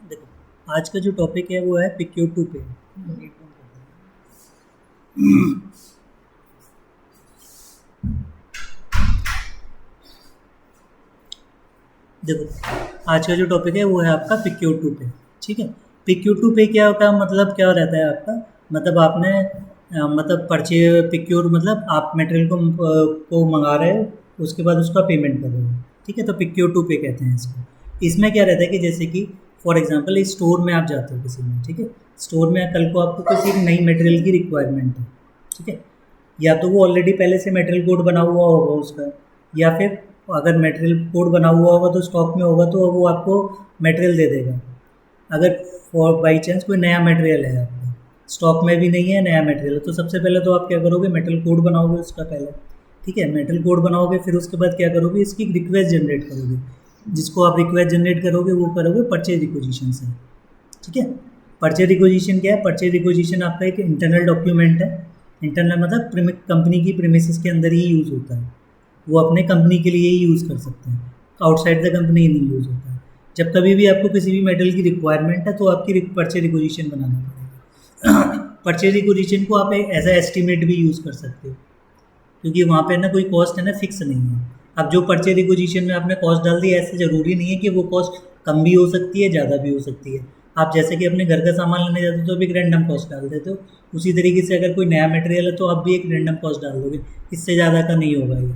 देखो, आज का जो टॉपिक है वो है पिक्योर टू पे। देखो, आज का जो टॉपिक है वो है आपका पिक्योर टू पे। ठीक है। पिक्योर टू पे क्या होता है, मतलब क्या रहता है आपका, मतलब आपने मतलब परचे पिक्योर मतलब आप मटेरियल को मंगा रहे हो, उसके बाद उसका पेमेंट कर रहे हो। ठीक है, तो पिक्योर टू पे कहते हैं इसको। इसमें क्या रहता है कि जैसे कि फॉर एग्जांपल इस स्टोर में आप जाते हो किसी में, ठीक है, स्टोर में कल को आपको किसी एक नई मटेरियल की रिक्वायरमेंट है। ठीक है, या तो वो ऑलरेडी पहले से मटेरियल कोड बना हुआ होगा उसका, या फिर अगर मटेरियल कोड बना हुआ होगा तो स्टॉक में होगा तो वो आपको मटेरियल दे देगा। अगर फॉर बाई चांस कोई नया मटेरियल है आपका, स्टॉक में भी नहीं है, नया मटेरियल है, तो सबसे पहले तो आप क्या करोगे, मटेरियल कोड बनाओगे उसका पहले। ठीक है, मटेरियल कोड बनाओगे, फिर उसके बाद क्या करोगे, इसकी रिक्वेस्ट जनरेट करोगे। जिसको आप रिक्वेस्ट जनरेट करोगे वो करोगे परचेज रिक्वेजिशन से। ठीक है, परचेज रिक्वेजिशन क्या है, परचेज रिक्वेजिशन आपका एक इंटरनल डॉक्यूमेंट है। इंटरनल मतलब कंपनी की प्रीमिसेस के अंदर ही यूज़ होता है, वो अपने कंपनी के लिए ही यूज़ कर सकते हैं, आउटसाइड द कंपनी नहीं यूज़ होता है। जब कभी भी आपको किसी भी मेटल की रिक्वायरमेंट है तो आपकी परचेज रिक्वेजिशन बनाना पड़ेगा। परचेज रिक्वेजिशन को आप एज ए एस्टिमेट भी यूज़ कर सकते हो, क्योंकि वहाँ पे ना कोई कॉस्ट है ना फिक्स नहीं है। अब जो परचेज रिक्वेजिशन में आपने कॉस्ट डाल दी, ऐसे ज़रूरी नहीं है कि वो कॉस्ट कम भी हो सकती है, ज़्यादा भी हो सकती है। आप जैसे कि अपने घर का सामान लेने जाते हो तो भी एक रैंडम कॉस्ट डाल देते हो, उसी तरीके से अगर कोई नया मटेरियल है तो आप भी एक रैंडम कॉस्ट डाल दोगे, इससे ज़्यादा का नहीं होगा ये।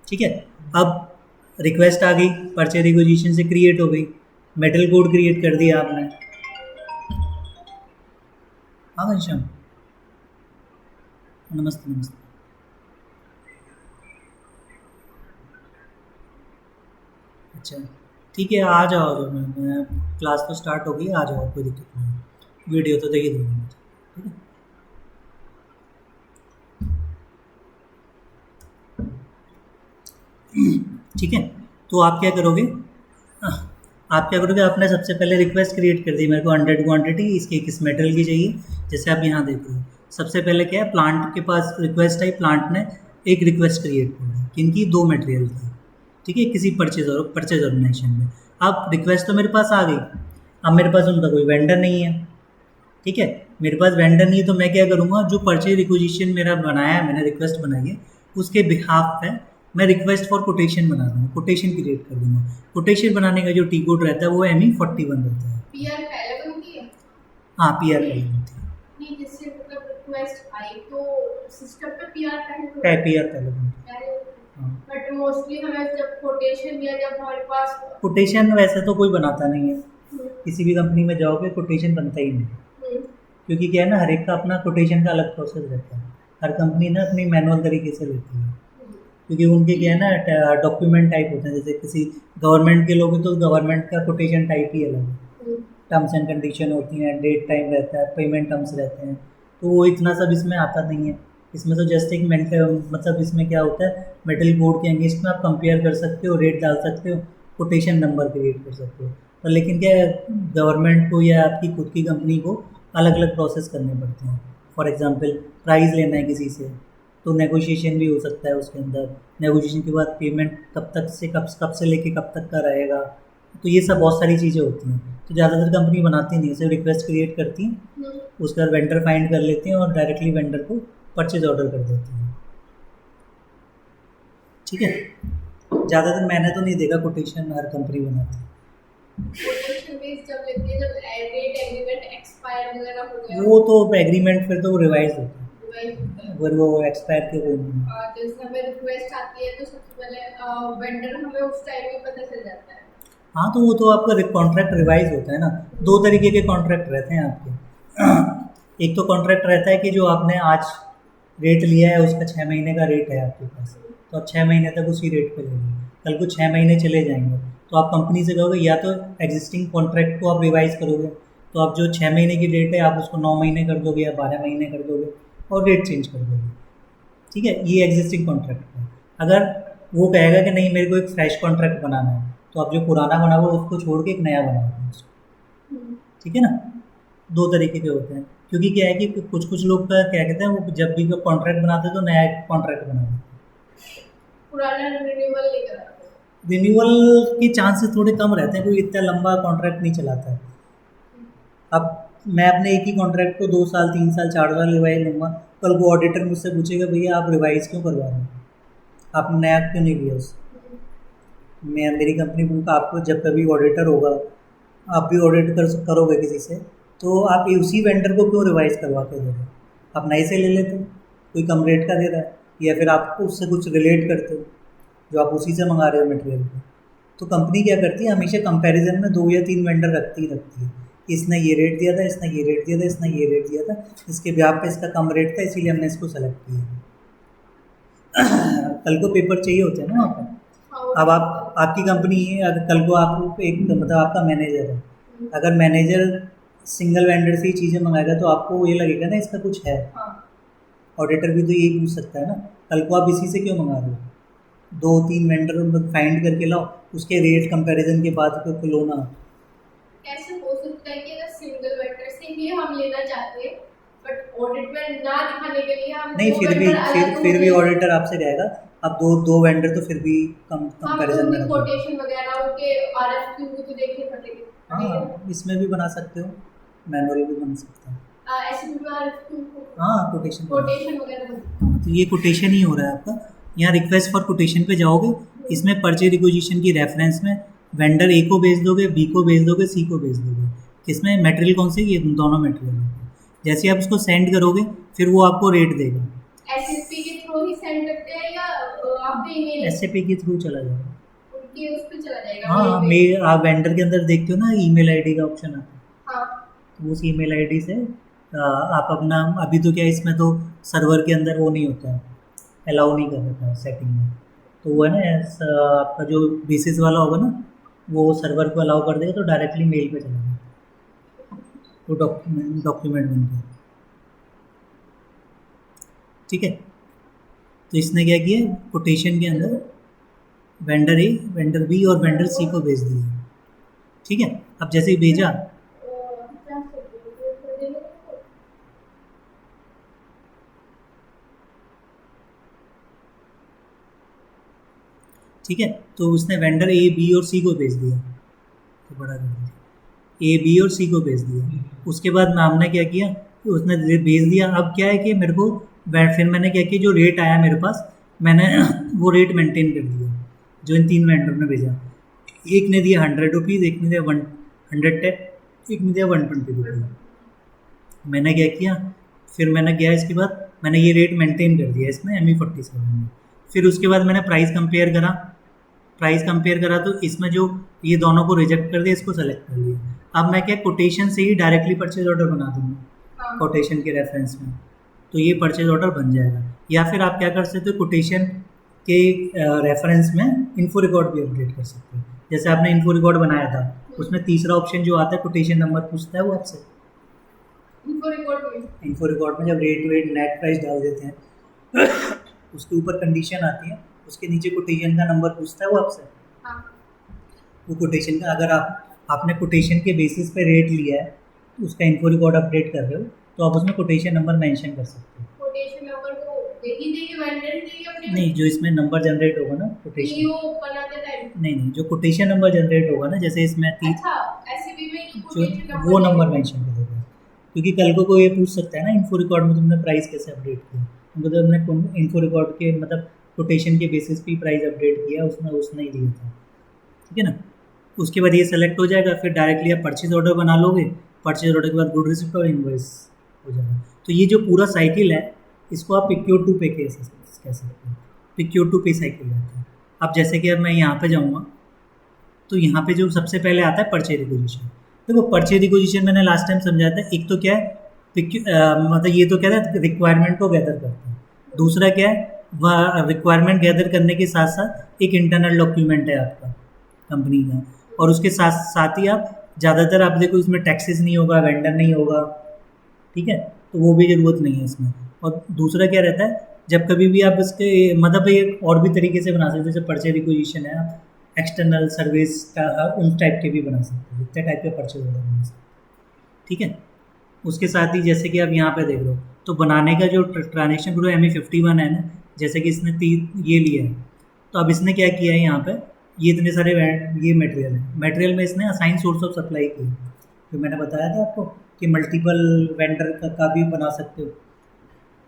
ठीक है, अब रिक्वेस्ट आ गई, परचेज रिक्वेजिशन से क्रिएट हो गई, मेटल कोड क्रिएट कर दिया आपने। हाँ घनश्याम, नमस्ते नमस्ते। अच्छा, ठीक है, आ जाओ, जो मैं क्लास तो स्टार्ट हो गई, आ जाओ, कोई दिक्कत नहीं है, वीडियो तो देख ही दूँगा मुझे। ठीक है, ठीक है, तो आप क्या करोगे, आप क्या करोगे, आपने सबसे पहले रिक्वेस्ट क्रिएट कर दी, मेरे को 100 क्वांटिटी इसकी किस मेटल की चाहिए। जैसे आप यहाँ देख रहे हो, सबसे पहले क्या है, प्लांट के पास रिक्वेस्ट आई, प्लांट ने एक रिक्वेस्ट क्रिएट कर दी, किनकी, 2 मटेरियल की। ठीक है, किसी परचेज ऑर्गेनाइजेशन में। अब रिक्वेस्ट तो मेरे पास आ गई, अब मेरे पास उनका कोई वेंडर नहीं है। ठीक है, मेरे पास वेंडर नहीं है तो मैं क्या करूँगा, जो परचेज रिक्वेजिशन मेरा बनाया है, मैंने रिक्वेस्ट बनाई है, उसके बिहाफ पे मैं रिक्वेस्ट फॉर कोटेशन बना दूँगा, कोटेशन क्रिएट कर दूँगा। कोटेशन बनाने का जो टी कोड रहता है वो ME41 रहता है। पीआर पहले बनती है। हाँ, PR पहले बनती है। नहीं, जैसे मतलब रिक्वेस्ट आई तो सिस्टम पे पीआर पहले PR पहले बनती है। हाँ, बट मोस्टली हमें जब कोटेशन या जब हमारे पास कोटेशन वैसे तो कोई बनाता नहीं है, किसी भी कंपनी में जाओगे कोटेशन बनता ही नहीं, क्योंकि क्या है ना, हर एक का अपना कोटेशन का अलग प्रोसेस रहता है। हर कंपनी ना अपनी मैनुअल तरीके से लेती है, क्योंकि उनके क्या है ना, डॉक्यूमेंट टाइप होते हैं। जैसे किसी गवर्नमेंट के लोग हैं तो गवर्नमेंट का कोटेशन टाइप ही अलग है, टर्म्स एंड कंडीशन होती हैं, डेट टाइम रहता है, पेमेंट टर्म्स रहते हैं, तो वो इतना सब इसमें आता नहीं है। इसमें तो जस्ट एक मतलब इसमें क्या होता है, मेटल कोड के अगेंस्ट में आप कंपेयर कर सकते हो, रेट डाल सकते हो, कोटेशन नंबर क्रिएट कर सकते हो। पर लेकिन क्या है, गवर्नमेंट को या आपकी खुद की कंपनी को अलग अलग प्रोसेस करने पड़ते हैं। फॉर एग्जांपल प्राइस लेना है किसी से, तो नेगोशिएशन भी हो सकता है उसके अंदर। नेगोशिएशन के बाद पेमेंट कब से लेके कब तक का रहेगा, तो ये सब बहुत सारी चीज़ें होती हैं। तो ज़्यादातर कंपनी बनाती नहीं है, सिर्फ रिक्वेस्ट क्रिएट करती हैं, उसके बाद वेंडर फाइंड कर लेते हैं और डायरेक्टली वेंडर को परचेज ऑर्डर कर देते हैं। ठीक है, ज़्यादातर मैंने तो नहीं देखा कोटेशन हर कंपनी बनाती है। कोटेशन बेस जब लेती है, जब रेट एग्रीमेंट एक्सपायर वगैरह हो गया, वो तो एग्रीमेंट फिर तो रिवाइज होता है, रिवाइज होता है। अगर वो एक्सपायर के कोई नहीं। जैसे हमें रिक्वेस्ट आती है तो सबसे पहले वेंडर हमें उस टाइम में पता चल जाता है। हाँ, तो वो तो आपका कॉन्ट्रैक्ट रिवाइज होता है ना। 2 तरीके के कॉन्ट्रैक्ट रहते हैं आपके। एक तो कॉन्ट्रैक्ट रहता है कि जो आपने आज रेट लिया है उसका 6 महीने का रेट है आपके पास, तो आप 6 महीने तक उसी रेट पे लेंगे। कल को 6 महीने चले जाएंगे तो आप कंपनी से कहोगे, या तो एग्जिस्टिंग कॉन्ट्रैक्ट को आप रिवाइज करोगे, तो आप जो 6 महीने की रेट है आप उसको 9 महीने कर दोगे या 12 महीने कर दोगे और रेट चेंज कर दोगे। ठीक है, ये एग्जिस्टिंग कॉन्ट्रैक्ट है। अगर वो कहेगा कि नहीं मेरे को एक फ्रेश कॉन्ट्रैक्ट बनाना है, तो आप जो पुराना बना हुआ उसको छोड़ के एक नया बनाओगे उसको। ठीक है ना, 2 तरीके के होते हैं। क्योंकि क्या है कि कुछ कुछ लोग का क्या कहते हैं, वो जब भी कॉन्ट्रैक्ट बनाते हैं तो नया कॉन्ट्रैक्ट बना देते हैं, पुराना रिन्यूअल नहीं कराते। रिन्यूअल के चांसेस थोड़े कम रहते हैं, कोई इतना लंबा कॉन्ट्रैक्ट नहीं चलाता है। अब मैं अपने एक ही कॉन्ट्रैक्ट को 2 साल 3 साल 4 साल रिवाइज लूँगा, कल को ऑडिटर मुझसे पूछेगा भैया आप रिवाइज क्यों करवा रहे हो, आपने नया क्यों नहीं लिया उस मैं मेरी कंपनी को आपको जब कभी ऑडिटर होगा, आप भी ऑडिट करोगे किसी से, तो आप उसी वेंडर को क्यों रिवाइज करवा के दे रहे हो, आप नए से ले लेते हो, कोई कम रेट का दे रहा है या फिर आप उससे कुछ रिलेट करते हो जो आप उसी से मंगा रहे हो मटेरियल को। तो कंपनी क्या करती है, हमेशा कंपैरिजन में 2 या 3 वेंडर रखती है। इसने ये रेट दिया था, इसने ये रेट दिया था, इसने ये रेट दिया था, इसके ब्याह पे इसका कम रेट था, इसीलिए हमने इसको सेलेक्ट किया। कल को पेपर चाहिए होते हैं ना वहाँ पर। अब आपकी कंपनी है, अगर कल को आप एक मतलब आपका मैनेजर है, अगर मैनेजर सिंगल वेंडर से ही चीज़ें मंगाएगा तो आपको ये लगेगा ना इसका कुछ है। ऑडिटर भी तो यही पूछ सकता है ना, कल को आप इसी से क्यों मंगा रहे हो, 2-3 वेंडर फाइंड करके लाओ, उसके रेट कंपैरिजन के बाद को लो ना। कैसे हो सकता है कि अगर सिंगल वेंडर से ही हम लेना चाहते हैं बट ऑडिट में ना दिखाने के लिए हम नहीं, फिर भी ऑडिटर आपसे कहेगा अब दो वेंडर तो फिर भी कंपैरिजन में रखो। कोटेशन वगैरह उनके आरएफक्यू भी तो देखने पड़ेंगे। हाँ, इसमें भी बना सकते हो, मैनुअल भी बना सकते हो। ऐसे भी आरएफक्यू हाँ, कोटेशन वगैरह। तो ये कोटेशन ही हो रहा है आपका। यहाँ रिक्वेस्ट फॉर कोटेशन पे जाओगे, इसमें परचेज रिक्विजिशन की रेफरेंस में वेंडर ए को भेज दोगे, बी को भेज दोगे, सी को भेज दोगे। किसमें मटेरियल कौन से, ये दोनों मटेरियल है। जैसे आप उसको सेंड करोगे फिर वो आपको रेट देगा। एसएपी के थ्रू ही सेंड करते हैं या आप ईमेल? एसएपी के थ्रू चला जाएगा, उनके उस पे चला जाएगा। हाँ, मेल आप वेंडर के अंदर देखते हो ना ईमेल आईडी का ऑप्शन आता है। हाँ, तो उस ईमेल आईडी से आप अपना, अभी तो क्या इसमें तो सर्वर के अंदर वो नहीं होता है, अलाउ नहीं कर देता है सेटिंग में, तो वो है ना आपका जो बेसिस वाला होगा ना वो सर्वर को अलाउ कर देगा, तो डायरेक्टली मेल पे चला जाएगा वो डॉक्यूमेंट बन के। ठीक है, तो इसने क्या किया, कोटेशन के अंदर वेंडर ए, वेंडर बी और वेंडर सी को भेज दिया। ठीक है, अब जैसे ही भेजा ठीक है, तो उसने वेंडर ए बी और सी को भेज दिया, तो बड़ा कर दिया, ए बी और सी को भेज दिया। उसके बाद हमने क्या किया, उसने भेज दिया। अब क्या है कि मेरे को फिर मैंने क्या किया, जो रेट आया मेरे पास मैंने वो रेट मेंटेन कर दिया जो इन 3 वेंडर ने भेजा। एक ने दिया 100 रुपीज़, एक ने दिया 110, एक ने दिया 120 रुपीज़। मैंने क्या किया, फिर मैंने गया इसके बाद मैंने ये रेट मेंटेन कर दिया इसमें ME47 में। फिर उसके बाद मैंने प्राइस कंपेयर करा तो इसमें जो ये दोनों को रिजेक्ट कर दिया, इसको सेलेक्ट कर लिया। अब मैं क्या कोटेशन से ही डायरेक्टली परचेज ऑर्डर बना दूंगा कोटेशन के रेफरेंस में, तो ये परचेज ऑर्डर बन जाएगा। या फिर आप क्या कर सकते हो, कोटेशन के रेफरेंस में इन्फो रिकॉर्ड भी अपडेट कर सकते हो। जैसे आपने इन्फो रिकॉर्ड बनाया था, उसमें तीसरा ऑप्शन जो आता है कोटेशन नंबर पूछता है वो आपसे। इन्फो रिकॉर्ड में जब रेट वेट नेट प्राइस डाल देते हैं उसके ऊपर कंडीशन आती है, उसके नीचे कोटेशन का नंबर पूछता है वो आपसे। हाँ। वो कोटेशन का, अगर आपने कोटेशन के बेसिस पे रेट लिया है, उसका इन्फो रिकॉर्ड अपडेट कर रहे हो, तो आप उसमें कोटेशन नंबर मेंशन कर सकते हो। कोटेशन नंबर को देगी वेंडर देगी अपने? नहीं, जो इसमें नंबर जनरेट होगा ना कोटेशन, बनाते टाइम नहीं, जो कोटेशन नंबर जनरेट होगा ना, जैसे इसमें एससीबी में जो वो नंबर मेंशन करेगा। क्योंकि कल को कोई ये पूछ सकता है ना इन्फो रिकॉर्ड में तुमने प्राइस कैसे अपडेट किया, मतलब हमने इन्फो रिकॉर्ड के मतलब कोटेशन के बेसिस पे प्राइस अपडेट किया, उसने ही दिया था। ठीक है ना, उसके बाद ये सेलेक्ट हो जाएगा, फिर डायरेक्टली आप परचेज ऑर्डर बना लोगे। परचेज ऑर्डर के बाद गुड रिसिप्ट और इनवॉइस हो जाएगा। तो ये जो पूरा साइकिल है इसको आप पिक्योर टू पे कह सकते हो, पिक्योर टू पे साइकिल रहता है। अब जैसे कि अब मैं यहाँ पे जाऊँगा तो यहाँ पे जो सबसे पहले आता है परचेज रिक्विजिशन। देखो परचेज रिक्विजिशन मैंने लास्ट टाइम समझाया था, एक तो क्या है मतलब ये तो क्या है रिक्वायरमेंट को गैदर करता है, दूसरा क्या है वह रिक्वायरमेंट गैदर करने के साथ साथ एक इंटरनल डॉक्यूमेंट है आपका कंपनी का, और उसके साथ साथ ही आप ज़्यादातर आप देखो इसमें टैक्सेस नहीं होगा, वेंडर नहीं होगा। ठीक है, तो वो भी ज़रूरत नहीं है इसमें। और दूसरा क्या रहता है, जब कभी भी आप इसके मतलब एक और भी तरीके से बना सकते हो, जैसे परचेज रिक्विजिशन है, आप एक्सटर्नल सर्विस का उन टाइप के भी बना सकते हो, जितने टाइप के परचेज ऑर्डर बना सकते हो। ठीक है, उसके साथ ही जैसे कि आप यहाँ पे देख लो, तो बनाने का जो ट्रांजेक्शन ग्रो ME51 है ना, जैसे कि इसने ये लिया है, तो अब इसने क्या किया है यहाँ पे, ये इतने सारे ये मटेरियल है, मटेरियल में इसने असाइन सोर्स ऑफ सप्लाई की, जो मैंने बताया था आपको कि मल्टीपल वेंडर का भी बना सकते हो,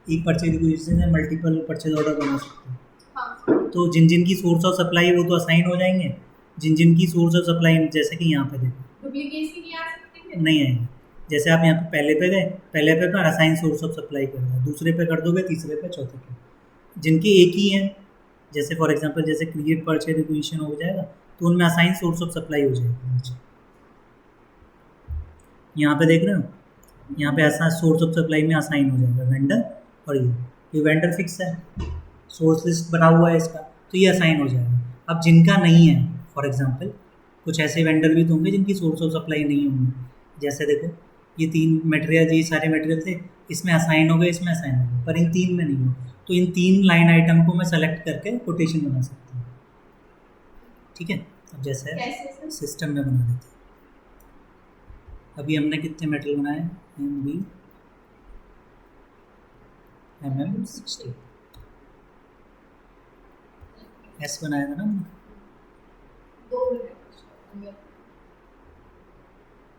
एक परचेज रिक्वेजिशन में मल्टीपल परचेज ऑर्डर बना सकते हो। हाँ तो जिन जिन की सोर्स ऑफ सप्लाई वो तो असाइन हो जाएंगे, जिन जिन की सोर्स ऑफ सप्लाई जैसे कि यहाँ पे देखो डुप्लीकेसी नहीं आ सकती फिर? नहीं आएंगे। जैसे आप यहाँ पे पहले पे गए, पहले पे पर असाइन सोर्स ऑफ सप्लाई कर रहा है, दूसरे पे कर दोगे, तीसरे पे, चौथे पे, जिनके एक ही हैं, जैसे फॉर एग्जांपल जैसे क्रिएट परचेज रिक्वेजिशन हो जाएगा तो उनमें असाइन सोर्स ऑफ सप्लाई हो जाएगी। यहाँ पे देख रहे हो, यहाँ पे ऐसा सोर्स ऑफ सप्लाई में असाइन हो जाएगा वेंडर, और ये वेंडर फिक्स है, सोर्स लिस्ट बना हुआ है इसका, तो ये असाइन हो जाएगा। अब जिनका नहीं है, फॉर एग्जांपल कुछ ऐसे वेंडर भी तो होंगे जिनकी सोर्स ऑफ सप्लाई नहीं होंगी, जैसे देखो ये 3 मटेरियल, ये सारे मटेरियल थे, इसमें असाइन हो गए, इसमें असाइन हो गए, पर इन 3 में नहीं हो, तो इन 3 लाइन आइटम को मैं सेलेक्ट करके कोटेशन बना सकता हूँ। ठीक है, अब जैसे कैसे? सिस्टम में बना देते हैं। अभी हमने कितने मटेरियल बनाए, MM60 S बनाया था ना हमने, 2 मिनट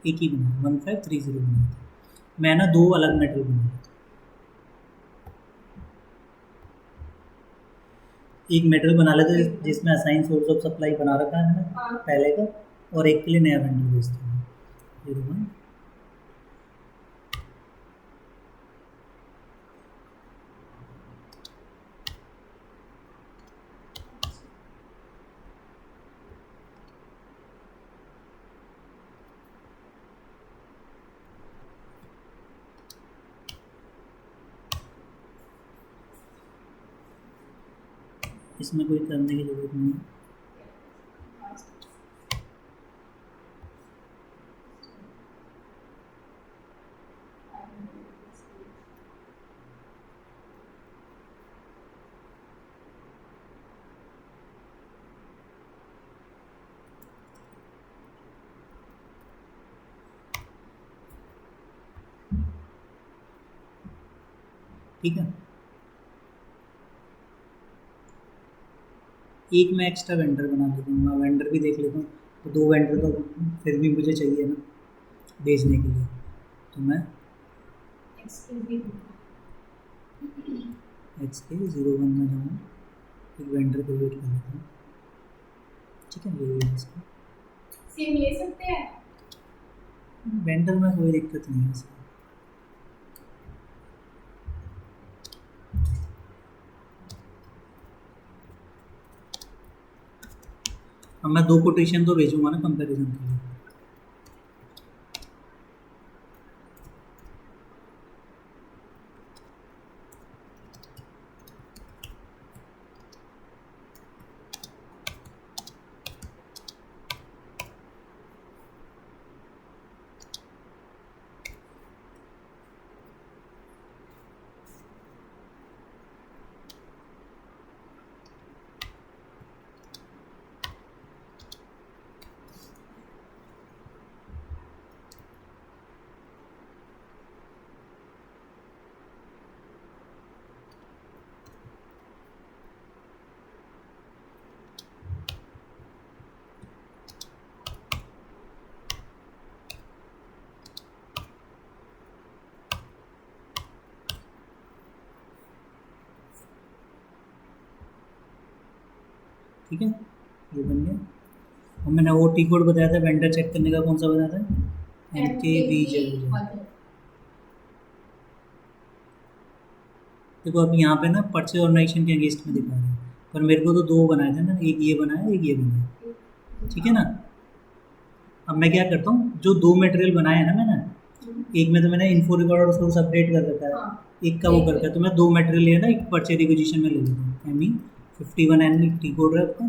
एक ही बनाया, 1530 बनाया था। मैं ना 2 अलग मटेरियल बनाया था, एक मटेरियल बना लेते जिसमें असाइन सोर्स ऑफ सप्लाई बना रखा है हमने पहले का, और एक के लिए नया वेंडर भेजते हैं 01। इसमें कोई करने की जरूरत नहीं है। ठीक है, एक मैं एक्स्ट्रा वेंडर बना लेता हूँ, वेंडर भी देख लेता हूँ, तो 2 वेंडर तो फिर भी मुझे चाहिए ना भेजने के लिए, तो मैं XK01 में जाऊँ, एक वेंडर को वेट कर लेता हूँ। ठीक है, ये इसका सेम ले सकते हैं? वेंडर में कोई दिक्कत नहीं है इसमें। अब मैं 2 कोटेशन तो भेजूंगा ना कंपैरिजन के लिए। ठीक है, ये बन गया। और मैंने वो टी कोड बताया था वेंडर चेक करने का, कौन सा बताया था, MKV0। देखो अब यहाँ पे ना परचेज ऑर्गेनाइजेशन के अगेंस्ट में दिखा रहा है, पर मेरे को तो 2 बनाए थे ना, एक ये बनाया, एक ये बनाया। ठीक है ना, अब मैं क्या करता हूँ, जो 2 मटेरियल बनाए हैं ना मैंने, एक में तो मैंने इन्फो रिकॉर्ड और सोर्स अपडेट कर रखा है, एक का वो करके, तो मैं 2 मटेरियल लिया ना, एक परचेज रिक्वेजिशन में ले लेता हूँ। ME51N टी कोड है आपका,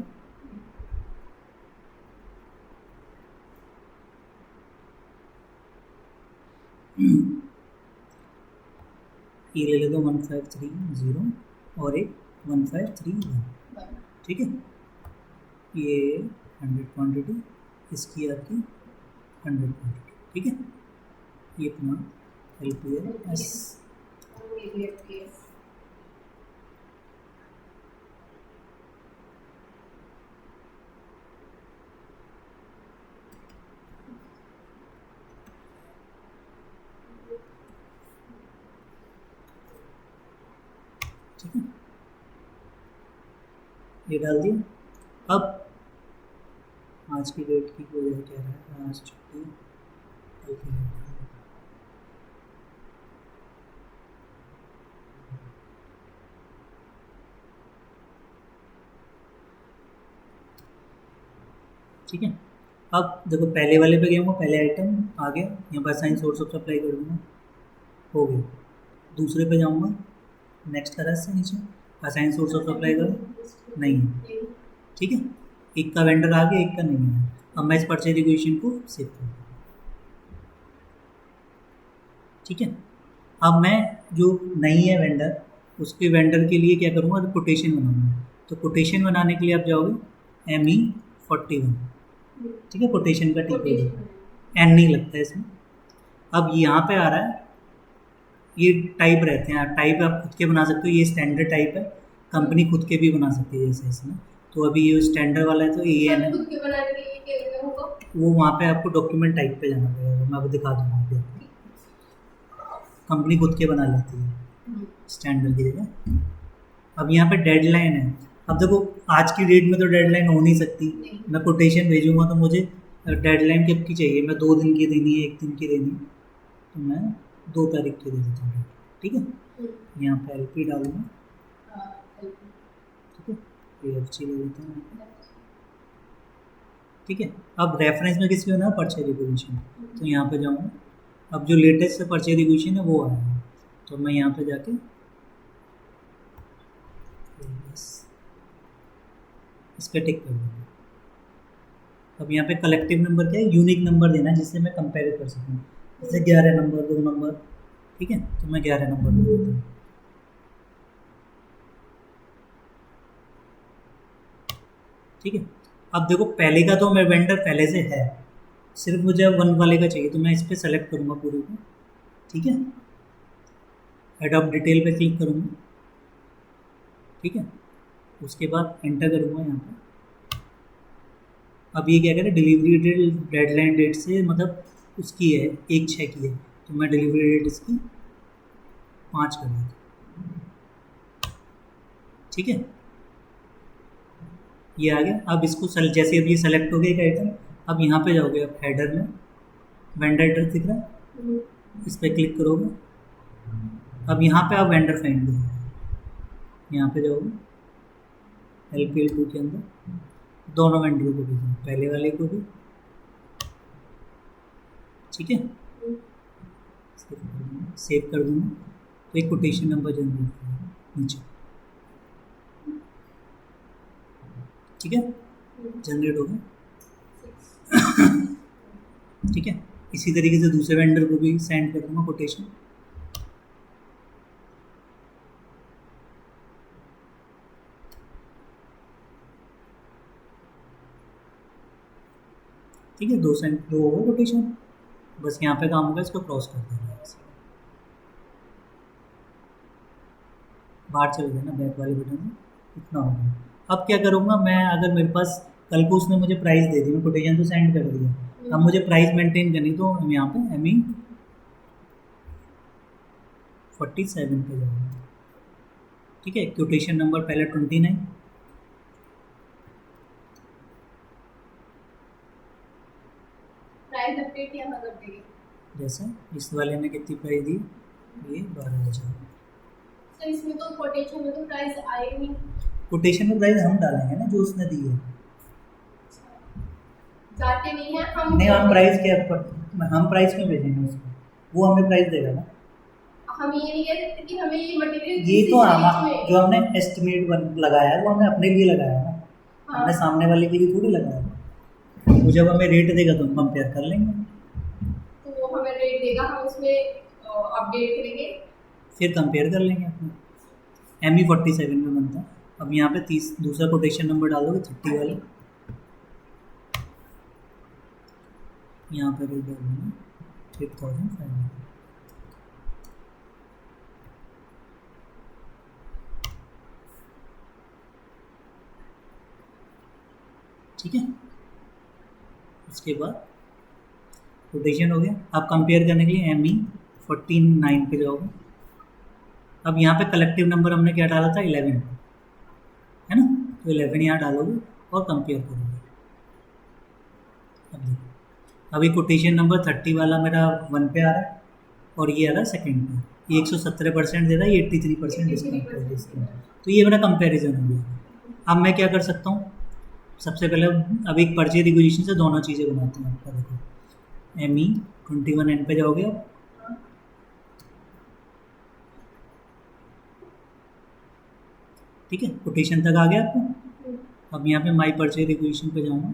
ये ले लेता हूँ 1530 और एक 1531। ठीक है, ये 100 क्वान्टिटी, इसकी आपकी 100 क्वान्टिटी। ठीक है, ये अपना LPS ठीक है, ये डाल दिया। अब आज की डेट की कोई कह रहा है, आज छुट्टी है, कल की डेट है। ठीक है, अब देखो पहले वाले पे गया हूँ, पहले आइटम आ गया, यहाँ पर असाइन सोर्स ऑफ सप्लाई कर दूँगा, हो गया। दूसरे पे जाऊँगा, नेक्स्ट करा इससे नीचे, असाइन सोर्स ऑफ सप्लाई करो, नहीं है। ठीक है, एक का वेंडर आ गया, एक का नहीं है। अब मैं इस परचेज रिक्वेशन को सेव कर दूँ। ठीक है, अब मैं जो नहीं है वेंडर, उसके वेंडर के लिए क्या करूँगा, तो कोटेशन बनाऊँगा। तो कोटेशन बनाने के लिए आप जाओगे ME41, ठीक है, कोटेशन का टिक एन नहीं लगता है इसमें। अब यहाँ पे आ रहा है, ये टाइप रहते हैं, टाइप आप खुद के बना सकते हो, ये स्टैंडर्ड टाइप है, कंपनी खुद के भी बना सकती है जैसे इसमें। तो अभी ये स्टैंडर्ड वाला है, तो AN है, खुद के बनाने के लिए क्या करना होगा? वो वहाँ पे आपको डॉक्यूमेंट टाइप पे जाना पड़ेगा, मैं आपको दिखा दूँगा आपको। कंपनी खुद के बना लेती है स्टैंडर्ड की जगह। अब यहाँ पे डेडलाइन है, अब देखो आज की डेट में तो डेडलाइन हो नहीं सकती, मैं कोटेशन भेजूंगा तो मुझे डेडलाइन कब की चाहिए, मैं 2 दिन की देनी है, 1 दिन की देनी है, तो मैं 2 तारीख की दे देता हूँ। ठीक है, यहाँ पे LP डालूंगा, ठीक है, AFC ले लेता हूँ। ठीक है, अब रेफरेंस में किसकी होना है, परचेज रिक्वेशन, तो यहाँ पे जाऊँगा। अब जो लेटेस्ट परचेज रिक्वेशन है वो आया है, तो मैं यहाँ पे जाके इस पर टिक कर दूँगा। अब यहाँ पे कलेक्टिव नंबर क्या है, यूनिक नंबर देना है जिससे मैं कंपेयर कर सकूँ, जैसे 11 नंबर, 2 नंबर। ठीक है, तो मैं 11 नंबर दे देता हूँ। ठीक है, अब देखो पहले का तो मैं वेंडर पहले से है, सिर्फ मुझे अब 1 वाले का चाहिए, तो मैं इस पर सेलेक्ट करूँगा पूरे को। ठीक है, एडॉप्ट डिटेल पे क्लिक करूँगा। ठीक है, उसके बाद एंटर करूँगा यहाँ पर। अब ये क्या करें, डिलीवरी डेडलाइन डेट से मतलब उसकी है 1/6 की है, तो मैं डिलीवरी डेट इसकी 5 कर देता हूँ। ठीक है, ये आ गया। अब इसको जैसे अब ये सेलेक्ट हो गया एक आइटम, अब यहाँ पे जाओगे, अब हेडर में वेंडर एड्रेस दिख रहा है, इस पर क्लिक करोगे। अब यहाँ पे आप वेंडर फाइंड करोगे, यहाँ पे जाओगे LPL2 के अंदर, दोनों वेंडर को भेजना, पहले वाले को भी। ठीक है, सेव कर दूँगा, तो एक कोटेशन नंबर जनरेट करेगा नीचे। ठीक है, जनरेट हो गया। ठीक है, इसी तरीके से दूसरे वेंडर को भी सेंड कर दूँगा कोटेशन। ठीक है, 2 हो गए कोटेशन, बस यहाँ पे काम होगा, इसको क्रॉस कर देना, बाहर चले जाना बैक वाले बटन में, इतना हो गया। अब क्या करूँगा मैं, अगर मेरे पास कल को उसने मुझे प्राइस दे दी, मैं कोटेशन तो सेंड कर दिया, अब मुझे प्राइस मेंटेन करनी, तो हम यहाँ पे ME47 पे जाऊँगा। ठीक है, कोटेशन नंबर पहले 29, प्राइस अपडेट यहाँ कर देंगे। जैसे इस वाले ने कितनी प्राइस दी, ये 12,000। तो इसमें तो कोटेशन में तो प्राइस आए नहीं, कोटेशन में प्राइस हम डालेंगे ना जो उसने दी है, जाते नहीं है हम। नहीं, हम प्राइस क्या, हम प्राइस क्यों भेजेंगे उसको, वो हमें प्राइस देगा ना। हम ये नहीं कह सकते कि हमें ये मटेरियल, ये तो जो हमने एस्टिमेट लगाया है वो हमने अपने लिए लगाया है ना, हमने सामने वाले के लिए थोड़ी लगाया है। वो जब हमें रेट देगा तो हम कंपेयर कर लेंगे, तो वो हमें रेट देगा, हम उसमें अपडेट करेंगे, फिर कंपेयर कर लेंगे अपना। ME47 में बनता है। अब यहाँ पे 30 दूसरा कोटेशन नंबर डालोगे, 30 वाले, यहाँ पे रेट डालोगे 8,500। ठीक है, उसके बाद कोटेशन हो गया। अब कंपेयर करने के लिए ME49 पे जाओगे, अब यहाँ पे कलेक्टिव नंबर हमने क्या डाला था 11, है ना, तो 11 यहाँ डालोगे और कंपेयर करोगे। अब देखो अभी कोटेशन नंबर 30 वाला मेरा 1 पे आ रहा है और ये आ रहा है सेकेंड पे, ये 117% दे रहा है, ये 83% डिस्काउंट। तो ये मेरा कंपैरिजन हो गया। अब मैं क्या कर सकता हूँ, सबसे पहले अब एक परचेज रिक्विजिशन से दोनों चीज़ें बनाते हैं आपका। देखो ME21N पे जाओगे आप, ठीक है, कोटेशन तक आ गया आपको। अब यहाँ पे माई परचेज रिक्विजिशन पे जाऊँगा,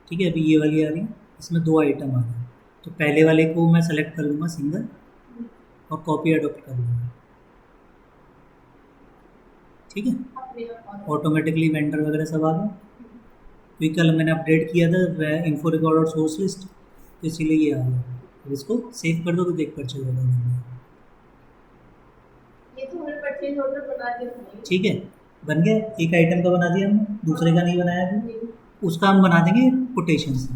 ठीक है, अभी ये वाली आ रही है, इसमें 2 आइटम आ रहे हैं, तो पहले वाले को मैं सेलेक्ट कर लूँगा सिंगल और कॉपी अडोप्ट कर लूँगा, ठीक है, ऑटोमेटिकली वेंडर वगैरह सब आ गया, क्योंकि कल मैंने अपडेट किया था इन्फो रिकॉर्ड और सोर्स लिस्ट, तो इसीलिए ये आ गया। अब इसको सेव कर दो तो देख परचेज ऑर्डर बन गया। ये तो हमने परचेज ऑर्डर बना दिया, ठीक है, बन गया। एक आइटम का बना दिया हमने, दूसरे का नहीं बनाया अभी, उसका हम बना देंगे कोटेशन से।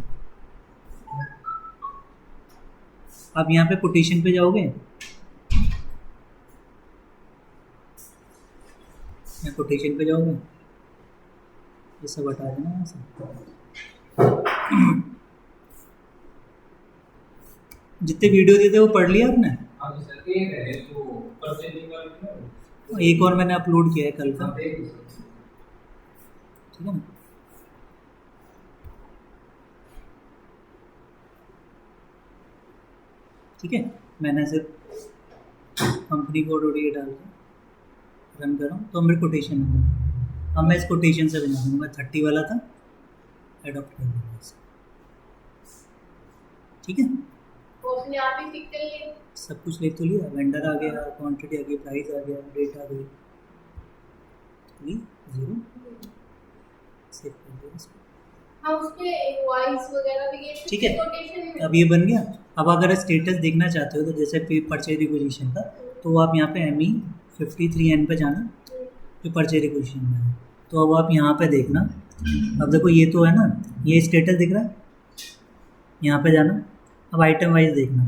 अब यहाँ पे कोटेशन पे जाओगे, कोटेशन पे जाओगे, ये सब हटा देना यहाँ से। जितने वीडियो दिए थे वो पढ़ लिया आपने? एक और मैंने अपलोड किया है कल का, ठीक है ना। ठीक है, मैंने सिर्फ कंपनी कोड और ये डाल के रन कर रहा हूँ, तो मेरे कोटेशन है। अब मैं इस कोटेशन से बना दूँगा, 30 वाला था, एडॉप्ट कर दूँगा इसे, ठीक है। उसने आप ही पिक कर लिए, सब कुछ लिख तो लिया, वेंडर आ गया, क्वांटिटी आ गई, प्राइस आ गया, डेट आ गई, 0 सेव कर दिया इसको। हाँ, उसके इनवॉइस वगैरह भी, ये ठीक है, कोटेशन में अब ये बन गया। अब अगर स्टेटस देखना चाहते हो तो जैसे परचेज रिक्विजिशन का, तो आप यहाँ पे ME53N पे जाना, जो परचेज रिक्विजिशन में है, तो अब आप यहाँ पे देखना। अब देखो ये तो है ना, ये स्टेटस दिख रहा है, यहाँ पे जाना। अब आइटम वाइज देखना,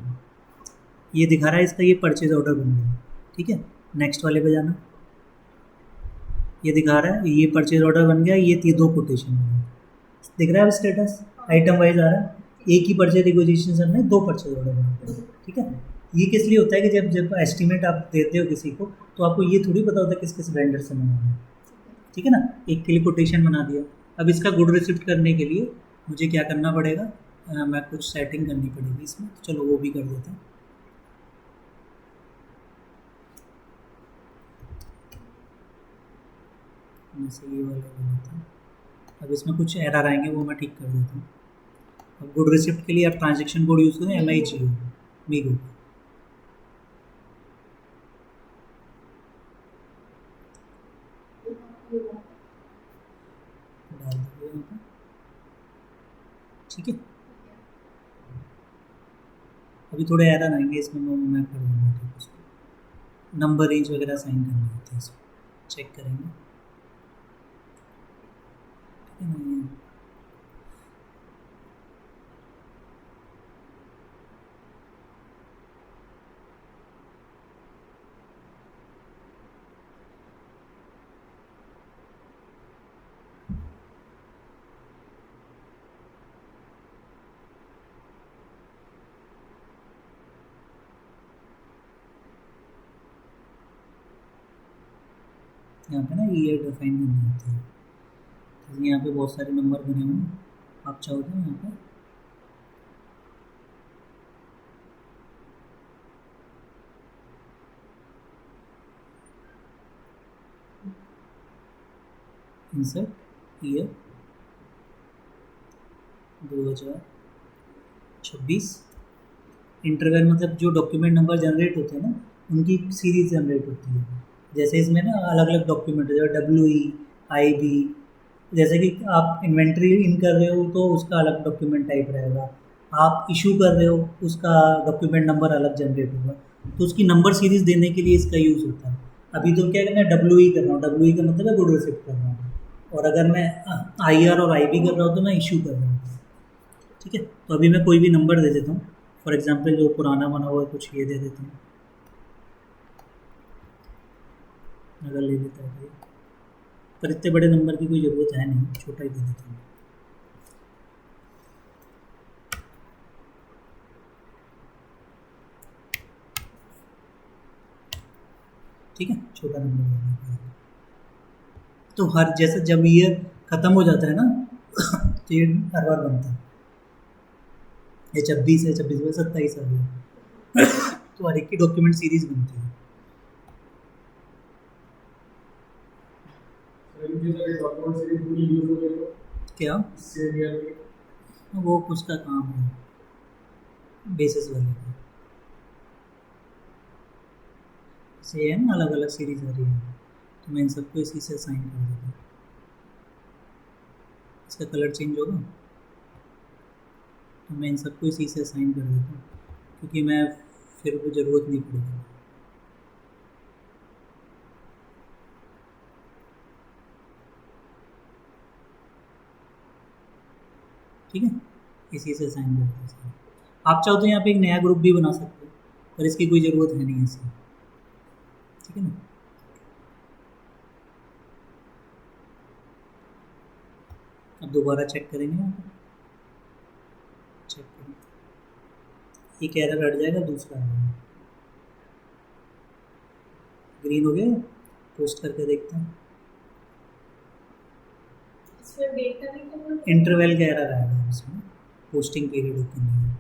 ये दिखा रहा है इसका, ये परचेज ऑर्डर बन गया, ठीक है। नेक्स्ट वाले पे जाना, ये दिखा रहा है ये परचेज ऑर्डर बन गया, ये 2 कोटेशन बन गया, दिख रहा है अब स्टेटस आइटम वाइज आ रहा है। एक ही परचेज रिक्विजिशन से हमने 2 परचेज ऑर्डर बना, ठीक है। ये किस लिए होता है कि जब एस्टीमेट आप देते हो किसी को, तो आपको ये थोड़ी पता होता है किस किस वेंडर से मंगाना है, ठीक है ना। एक के लिए कोटेशन बना दिया। अब इसका गुड रिसिप्ट करने के लिए मुझे क्या करना पड़ेगा, मैं कुछ सेटिंग करनी पड़ेगी इसमें, तो चलो वो भी कर देते हैं। जैसे ये वाला बनाता हूँ, अब इसमें कुछ एरर आएंगे, वो मैं ठीक कर देता हूँ। अब गुड रिसिप्ट के लिए आप ट्रांजैक्शन कोड यूज़ करें, MIGO मीगो, डाल दीजिए यहाँ पर, ठीक है। अभी थोड़े एरर आएंगे इसमें, मैं कर दूँगा, ठीक है। उसको नंबर रेंज वगैरह साइन करना होता है, इसको चेक करेंगे, ठीक है ना। यहाँ पे ना ईयर डिफाइन करनी होती है, तो यहाँ पे बहुत सारे नंबर बने हुए हैं, आप चाहो तो यहाँ पे इंसर्ट ईयर 2026, इंटरवल मतलब जो डॉक्यूमेंट नंबर जनरेट होते हैं ना, उनकी सीरीज जनरेट होती है। जैसे इसमें ना अलग अलग डॉक्यूमेंट है, WE IB, जैसे कि आप इन्वेंट्री इन कर रहे हो तो उसका अलग डॉक्यूमेंट टाइप रहेगा, आप इशू कर रहे हो उसका डॉक्यूमेंट नंबर अलग जनरेट होगा, तो उसकी नंबर सीरीज देने के लिए इसका यूज़ होता है। अभी तो क्या है, मैं WE कर रहा हूँ, WE का मतलब है गुड रिसिप्ट कर रहा हूँ, और अगर मैं IR और IB कर रहा हूँ तो मैं इशू कर रहा हूँ, ठीक है। तो अभी मैं कोई भी नंबर दे देता हूँ, फॉर एग्जांपल जो पुराना बना हुआ है कुछ ये दे देता हूँ, अगर ले लेता है तो, पर इतने बड़े नंबर की कोई ज़रूरत है नहीं, छोटा ही दे देता हूँ। ठीक है, छोटा नंबर दे देता हूँ। तो हर जैसे जब ईयर ख़त्म हो जाता है ना तो ये हर बार बनता है, ये 26 है, 26 में 27 आ गया तो हर एक की डॉक्यूमेंट सीरीज बनती है। क्या वो उसका काम है बेसिस वाले का, से है ना अलग अलग सीरीज आ रही है, तो मैं इन सबको इसी से असाइन कर देता हूँ। इसका कलर चेंज होगा तो मैं इन सबको इसी से असाइन कर देता हूँ, क्योंकि मैं फिर वो ज़रूरत नहीं पड़ेगी। ठीक है, इसी से असाइन कर देते हैं। आप चाहो तो यहाँ पे एक नया ग्रुप भी बना सकते हो, पर इसकी कोई ज़रूरत है नहीं इसकी। ठीक है ना, अब दोबारा चेक करेंगे यहाँ पे, चेक करेंगे, एक एरर हट जाएगा, दूसरा आ जाएगा। ग्रीन हो गया, पोस्ट करके देखते हैं, इसमें डेट का भी तो इंटरवल का एरर आएगा इसमें, पोस्टिंग पीरियड ओपन नहीं है।